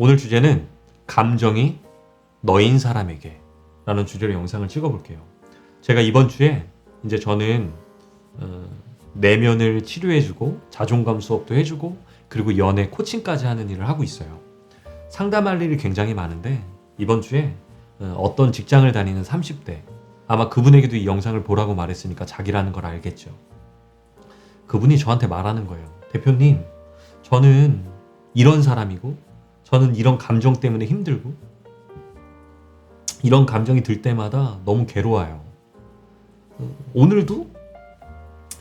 오늘 주제는 감정이 너인 사람에게 라는 주제로 영상을 찍어볼게요. 제가 이번 주에 이제 저는 내면을 치료해주고 자존감 수업도 해주고 그리고 연애 코칭까지 하는 일을 하고 있어요. 상담할 일이 굉장히 많은데 이번 주에 어떤 직장을 다니는 30대, 아마 그분에게도 이 영상을 보라고 말했으니까 자기라는 걸 알겠죠. 그분이 저한테 말하는 거예요. 대표님, 저는 이런 사람이고 저는 이런 감정 때문에 힘들고 이런 감정이 들 때마다 너무 괴로워요. 오늘도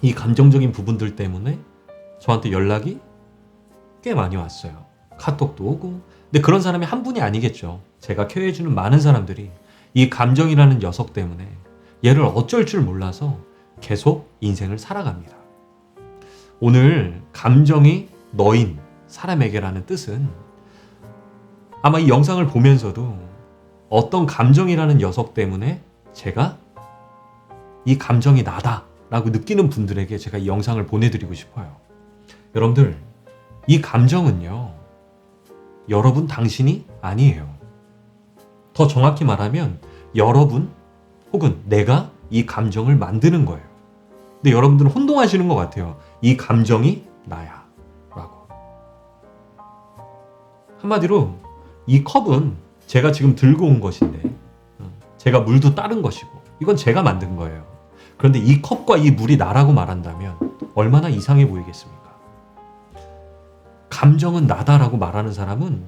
이 감정적인 부분들 때문에 저한테 연락이 꽤 많이 왔어요. 카톡도 오고. 근데 그런 사람이 한 분이 아니겠죠. 제가 케어해주는 많은 사람들이 이 감정이라는 녀석 때문에 얘를 어쩔 줄 몰라서 계속 인생을 살아갑니다. 오늘 감정이 너인 사람에게라는 뜻은 아마 이 영상을 보면서도 어떤 감정이라는 녀석 때문에 제가 이 감정이 나다 라고 느끼는 분들에게 제가 이 영상을 보내드리고 싶어요. 여러분들, 이 감정은요, 여러분 당신이 아니에요. 더 정확히 말하면 여러분 혹은 내가 이 감정을 만드는 거예요. 근데 여러분들은 혼동하시는 것 같아요. 이 감정이 나야 라고. 한마디로 이 컵은 제가 지금 들고 온 것인데 제가 물도 따른 것이고 이건 제가 만든 거예요. 그런데 이 컵과 이 물이 나라고 말한다면 얼마나 이상해 보이겠습니까? 감정은 나다라고 말하는 사람은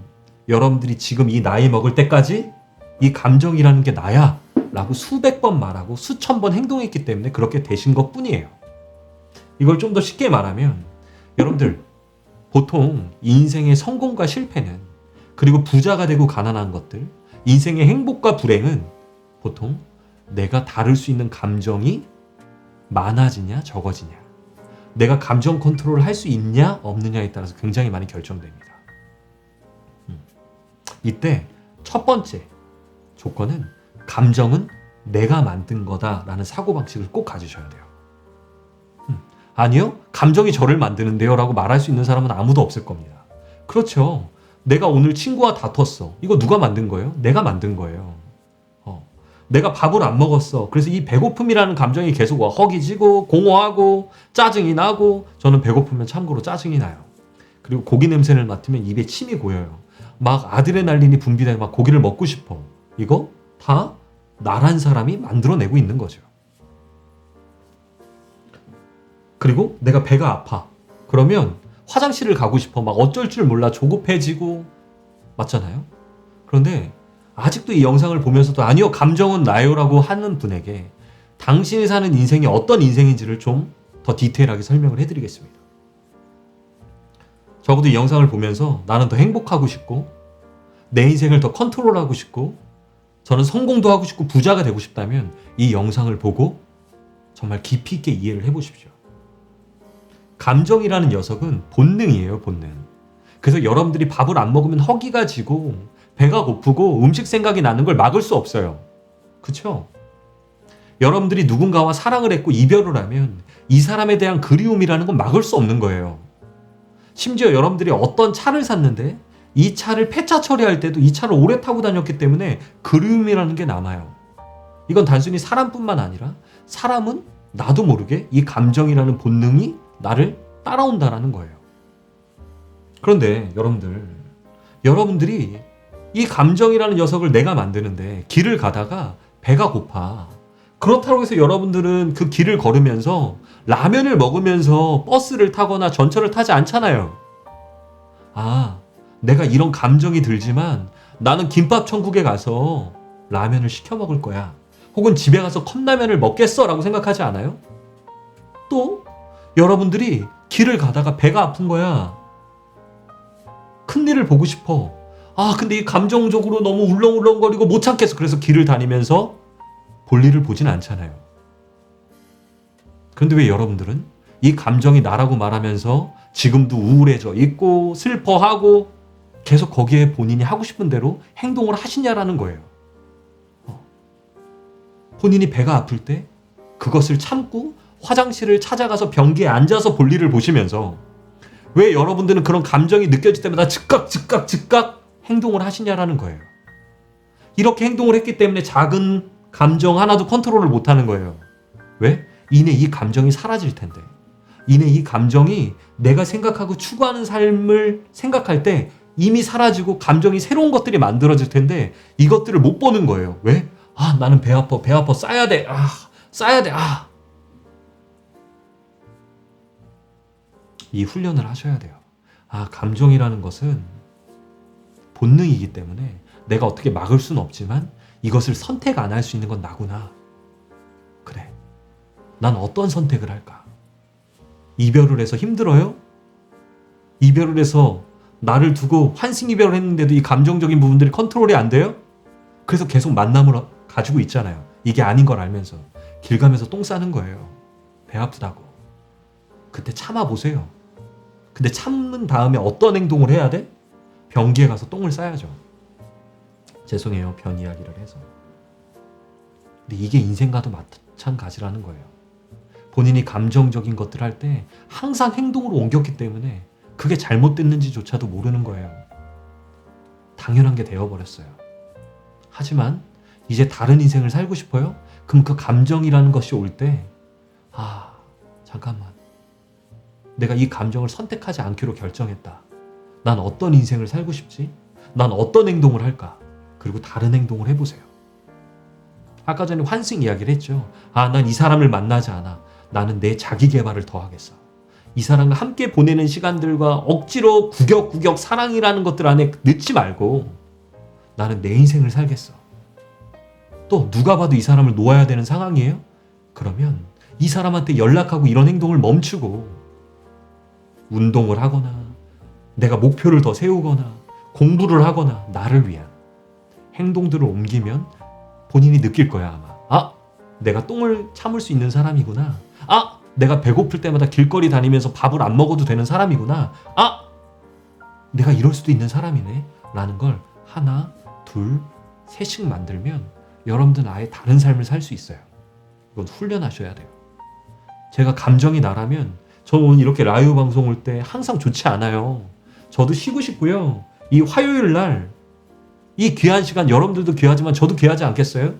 여러분들이 지금 이 나이 먹을 때까지 이 감정이라는 게 나야 라고 수백 번 말하고 수천 번 행동했기 때문에 그렇게 되신 것 뿐이에요. 이걸 좀 더 쉽게 말하면 여러분들, 보통 인생의 성공과 실패는, 그리고 부자가 되고 가난한 것들, 인생의 행복과 불행은 보통 내가 다룰 수 있는 감정이 많아지냐 적어지냐, 내가 감정 컨트롤을 할 수 있냐 없느냐에 따라서 굉장히 많이 결정됩니다. 이때 첫 번째 조건은 감정은 내가 만든 거다라는 사고방식을 꼭 가지셔야 돼요. 아니요, 감정이 저를 만드는데요 라고 말할 수 있는 사람은 아무도 없을 겁니다. 그렇죠. 내가 오늘 친구와 다퉜어. 이거 누가 만든 거예요? 내가 만든 거예요. 내가 밥을 안 먹었어. 그래서 이 배고픔이라는 감정이 계속 허기지고 공허하고 짜증이 나고, 저는 배고프면 참고로 짜증이 나요. 그리고 고기 냄새를 맡으면 입에 침이 고여요. 막 아드레날린이 분비되고 막 고기를 먹고 싶어. 이거 다 나란 사람이 만들어내고 있는 거죠. 그리고 내가 배가 아파. 그러면 화장실을 가고 싶어. 막 어쩔 줄 몰라 조급해지고. 맞잖아요? 그런데 아직도 이 영상을 보면서도 아니요, 감정은 나요라고 하는 분에게 당신이 사는 인생이 어떤 인생인지를 좀 더 디테일하게 설명을 해드리겠습니다. 적어도 이 영상을 보면서 나는 더 행복하고 싶고 내 인생을 더 컨트롤하고 싶고 저는 성공도 하고 싶고 부자가 되고 싶다면 이 영상을 보고 정말 깊이 있게 이해를 해보십시오. 감정이라는 녀석은 본능이에요, 본능. 그래서 여러분들이 밥을 안 먹으면 허기가 지고 배가 고프고 음식 생각이 나는 걸 막을 수 없어요. 그렇죠? 여러분들이 누군가와 사랑을 했고 이별을 하면 이 사람에 대한 그리움이라는 건 막을 수 없는 거예요. 심지어 여러분들이 어떤 차를 샀는데 이 차를 폐차 처리할 때도 이 차를 오래 타고 다녔기 때문에 그리움이라는 게 남아요. 이건 단순히 사람뿐만 아니라 사람은 나도 모르게 이 감정이라는 본능이 나를 따라온다라는 거예요. 그런데 여러분들이 이 감정이라는 녀석을 내가 만드는데 길을 가다가 배가 고파. 그렇다고 해서 여러분들은 그 길을 걸으면서 라면을 먹으면서 버스를 타거나 전철을 타지 않잖아요. 아, 내가 이런 감정이 들지만 나는 김밥 천국에 가서 라면을 시켜 먹을 거야. 혹은 집에 가서 컵라면을 먹겠어 라고 생각하지 않아요? 또 여러분들이 길을 가다가 배가 아픈 거야. 큰일을 보고 싶어. 아, 근데 이 감정적으로 너무 울렁울렁거리고 못 참겠어. 그래서 길을 다니면서 볼일을 보진 않잖아요. 그런데 왜 여러분들은 이 감정이 나라고 말하면서 지금도 우울해져 있고 슬퍼하고 계속 거기에 본인이 하고 싶은 대로 행동을 하시냐라는 거예요. 본인이 배가 아플 때 그것을 참고 화장실을 찾아가서 변기에 앉아서 볼일을 보시면서 왜 여러분들은 그런 감정이 느껴질 때마다 즉각 행동을 하시냐라는 거예요. 이렇게 행동을 했기 때문에 작은 감정 하나도 컨트롤을 못하는 거예요. 왜? 이내 이 감정이 사라질 텐데. 이내 이 감정이 내가 생각하고 추구하는 삶을 생각할 때 이미 사라지고 감정이 새로운 것들이 만들어질 텐데 이것들을 못 보는 거예요. 왜? 아, 나는 배 아파, 싸야 돼. 싸야 돼. 이 훈련을 하셔야 돼요. 감정이라는 것은 본능이기 때문에 내가 어떻게 막을 수는 없지만 이것을 선택 안 할 수 있는 건 나구나. 그래. 난 어떤 선택을 할까? 이별을 해서 힘들어요? 이별을 해서 나를 두고 환승 이별을 했는데도 이 감정적인 부분들이 컨트롤이 안 돼요? 그래서 계속 만남을 가지고 있잖아요. 이게 아닌 걸 알면서 길 가면서 똥 싸는 거예요. 배 아프다고. 그때 참아보세요. 근데 참는 다음에 어떤 행동을 해야 돼? 변기에 가서 똥을 싸야죠. 죄송해요. 변 이야기를 해서. 근데 이게 인생과도 마찬가지라는 거예요. 본인이 감정적인 것들 할 때 항상 행동으로 옮겼기 때문에 그게 잘못됐는지조차도 모르는 거예요. 당연한 게 되어버렸어요. 하지만 이제 다른 인생을 살고 싶어요? 그럼 그 감정이라는 것이 올 때 잠깐만. 내가 이 감정을 선택하지 않기로 결정했다. 난 어떤 인생을 살고 싶지? 난 어떤 행동을 할까? 그리고 다른 행동을 해보세요. 아까 전에 환승 이야기를 했죠. 난 이 사람을 만나지 않아. 나는 내 자기 개발을 더 하겠어. 이 사람과 함께 보내는 시간들과 억지로 구격구격 사랑이라는 것들 안에 넣지 말고 나는 내 인생을 살겠어. 또 누가 봐도 이 사람을 놓아야 되는 상황이에요? 그러면 이 사람한테 연락하고 이런 행동을 멈추고 운동을 하거나 내가 목표를 더 세우거나 공부를 하거나 나를 위한 행동들을 옮기면 본인이 느낄 거야 아마. 내가 똥을 참을 수 있는 사람이구나. 내가 배고플 때마다 길거리 다니면서 밥을 안 먹어도 되는 사람이구나. 내가 이럴 수도 있는 사람이네. 라는 걸 하나, 둘, 셋씩 만들면 여러분들은 아예 다른 삶을 살 수 있어요. 이건 훈련하셔야 돼요. 제가 감정이 나라면 저는 오늘 이렇게 라이브 방송 올 때 항상 좋지 않아요. 저도 쉬고 싶고요. 이 화요일 날 이 귀한 시간 여러분들도 귀하지만 저도 귀하지 않겠어요?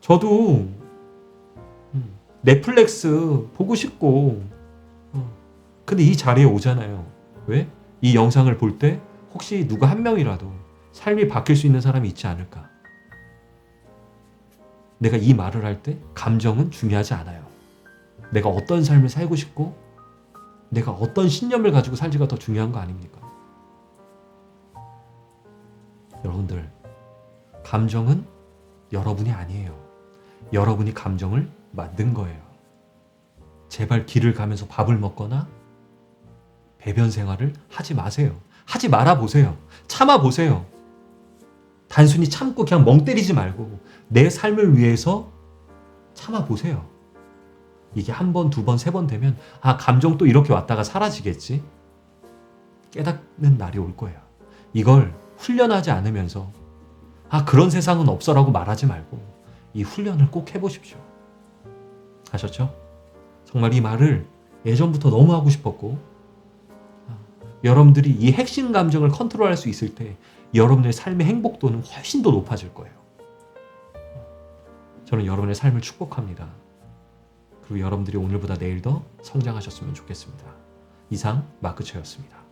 저도 넷플릭스 보고 싶고 근데 이 자리에 오잖아요. 왜? 이 영상을 볼 때 혹시 누가 한 명이라도 삶이 바뀔 수 있는 사람이 있지 않을까? 내가 이 말을 할 때 감정은 중요하지 않아요. 내가 어떤 삶을 살고 싶고 내가 어떤 신념을 가지고 살지가 더 중요한 거 아닙니까? 여러분들, 감정은 여러분이 아니에요. 여러분이 감정을 만든 거예요. 제발 길을 가면서 밥을 먹거나 배변 생활을 하지 마세요. 하지 말아 보세요. 참아 보세요. 단순히 참고 그냥 멍 때리지 말고 내 삶을 위해서 참아 보세요. 이게 한 번, 두 번, 세 번 되면 감정 또 이렇게 왔다가 사라지겠지? 깨닫는 날이 올 거예요. 이걸 훈련하지 않으면서 그런 세상은 없어라고 말하지 말고 이 훈련을 꼭 해보십시오. 아셨죠? 정말 이 말을 예전부터 너무 하고 싶었고 여러분들이 이 핵심 감정을 컨트롤할 수 있을 때 여러분의 삶의 행복도는 훨씬 더 높아질 거예요. 저는 여러분의 삶을 축복합니다. 그리고 여러분들이 오늘보다 내일 더 성장하셨으면 좋겠습니다. 이상 마크처였습니다.